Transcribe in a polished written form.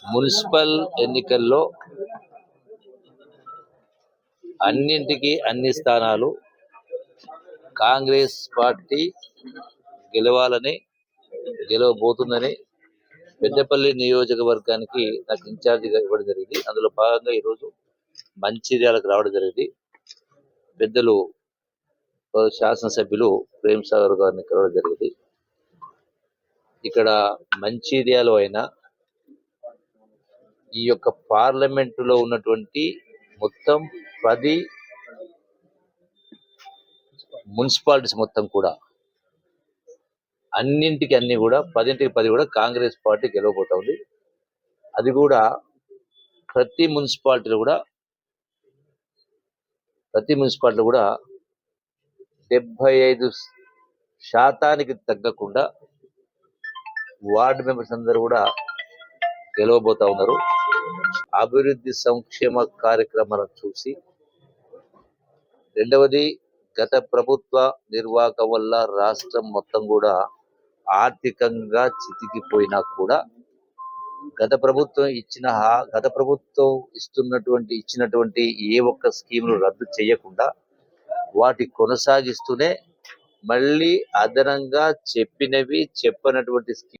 Municipal ఎన్నికల్లో అన్నింటికి అన్ని స్థానాలు కాంగ్రెస్ పార్టీ గెలవాలని గెలవబోతుందని పెద్దపల్లి నియోజకవర్గానికి నాకు ఇన్ఛార్జిగా ఇవ్వడం జరిగింది. అందులో భాగంగా ఈరోజు మంచిర్యాలకు రావడం జరిగింది. పెద్దలు శాసనసభ్యులు ప్రేమ్ సాగర్ గారిని కలవడం జరిగింది. ఇక్కడ మంచిర్యాలో అయినా ఈ యొక్క పార్లమెంటులో ఉన్నటువంటి మొత్తం 10 మున్సిపాలిటీస్ మొత్తం కూడా అన్నింటికి అన్ని కూడా 10కి 10 కూడా కాంగ్రెస్ పార్టీ గెలవబోతా ఉంది. అది కూడా ప్రతి మున్సిపాలిటీలో కూడా 75% తగ్గకుండా వార్డు మెంబర్స్ అందరూ కూడా గెలవబోతా ఉన్నారు. అభివృద్ధి సంక్షేమ కార్యక్రమాలను చూసి, రెండవది గత ప్రభుత్వ నిర్వాహకం వల్ల రాష్ట్రం మొత్తం కూడా ఆర్థికంగా చితికిపోయినా కూడా గత ప్రభుత్వం ఇచ్చినటువంటి ఏ ఒక్క స్కీమును రద్దు చేయకుండా వాటి కొనసాగిస్తూనే మళ్ళీ అదనంగా చెప్పినవి చెప్పనటువంటి